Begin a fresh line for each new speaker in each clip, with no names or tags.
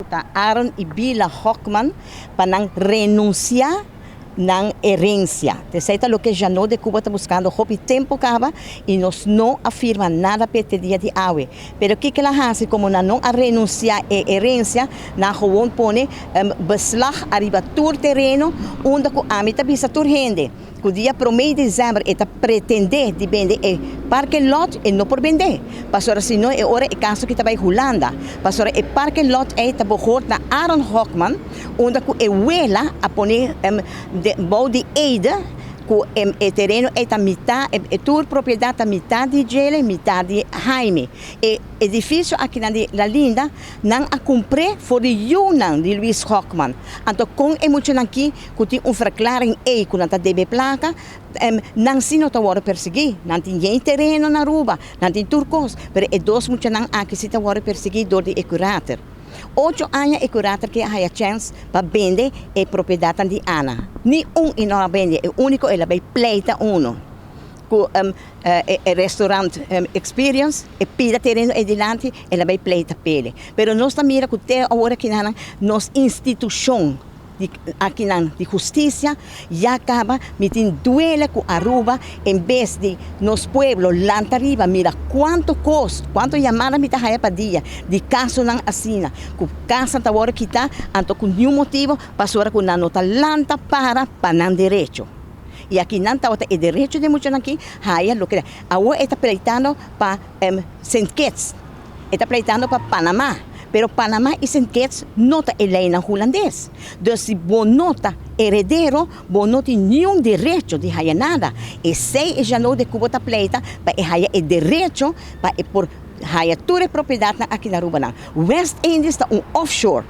ta Aaron e Bila Hockman para renunciar na herência. Terceira, o que já não de Cuba está buscando, houve tempo acaba e nós não afirma nada para dia de aue. Pero o que ela faz, como não a renunciar à herência, na gewoon põe beslag arriba todo terreno, onde a meta bisa tur rende. O dia 1 de dezembro, está pretender de vender parque lot e não por vender. Pastora, se não é hora é caso que está em Holanda. Pastora, é parque lot está behoort na Aaron Hockman, onde é uela a poner bouw de Ede, o terreno é a metade, é toda propriedade a metade de ele, metade de Jaime. E edifício aqui na Linda, não a comprar for de Jonan de Luis Hockman. Então, com emoção aqui, que tem uma verklaring aí, que não está DB placa, não se não está perseguir, não tem nem terreno na Aruba, não tem turcos, mas é dois muito não aqui se está perseguir door de curator. 8 anos é curator que a chance para vender a propriedade de Ana. Nem e não vende, é único, ela vai pleita uno. Com restaurante experience, e pida terreno adiante, ela vai pleita pele. Pero nós também que até agora que nos instituição aqui de justiça já acaba metendo duelo com Aruba em vez de nos pueblos lá arriba mira quanto custa quanto chamada me tá para dia de caso não assina com casa tá agora que tá anto com nenhum motivo passou com na nota lanta para não direito e aqui não tá o direito de muito aqui aí lo que agora está pleitando para Saint Kitts está pleitando para Panamá. Pero Panamá e Saint Kitts não está eleita holandês. Então, se você não está herdeiro, você não tem nenhum direito de fazer nada. E se já não de Cuba está pleita, para fazer o direito para por fazer toda a propriedade aqui na Aruba. West Indies está offshore.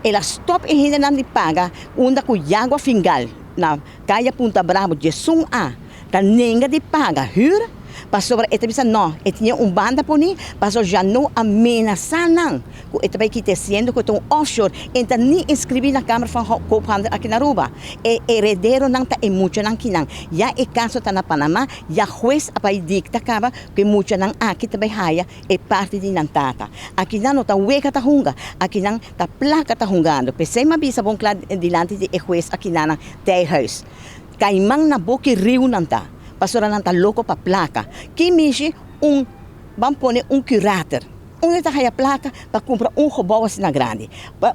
Ela stop e ainda não paga onde com água fingal na caia Punta Bravo de Sum A. Tá ninguém de paga, hur? Pastor, ito bisa no, ito niya banda po ni, pastor já não ameaça não. Ito vai kita sendo que itong offshore, ito ni inscrevi na Câmara van Koophandel aqui na Aruba. E herdeiro não tá muito não kinang. Ya e caso tá na Panamá, ya juez apai dicta kaba que muito não aqui também haya e parte de nantata. Aqui não tá weka tá hunga, aqui não tá placa tá hungando. Pensei mabisa bom claro dilante de juez aqui na terrehuis. Caimang na boca rio não tá. Pastora não está louco para placa. Que mexe vamos pôr curator. Onde está a placa para comprar robô assim na grande.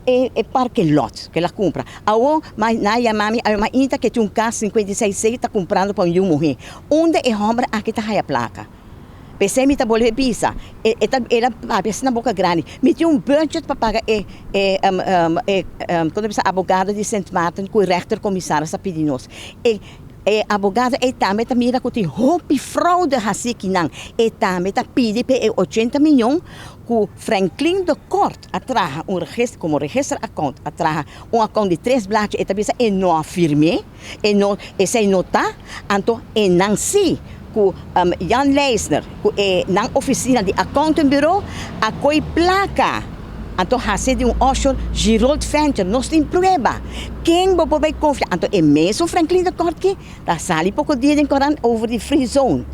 É parque lot que ela compra. Mas na mami, a uma inta que tem carro 56 está comprando para morrer. Onde é homem aqui está a placa. Pensei me tá boleh bisa. Ela assim na boca grande. Me tinha budget para pagar quando bisa advogado de Saint Martin com o rechter comissário sa pedinos. Abogado também tá mira que tem roupa fraude assim que não também tá pede pe 80 milhões que Franklin de Court atrás registro como registro account atrás account de 3 blocos e também e não afirme e não esse nota então e não se que Jan Leisner que na oficina de accounting bureau a coi placa. Então, hace de offshore Girold Venture, nós temos prova. Quem vai confiar? Então, é mesmo Franklin de Court que está sali pouco dia em Coran over the free zone.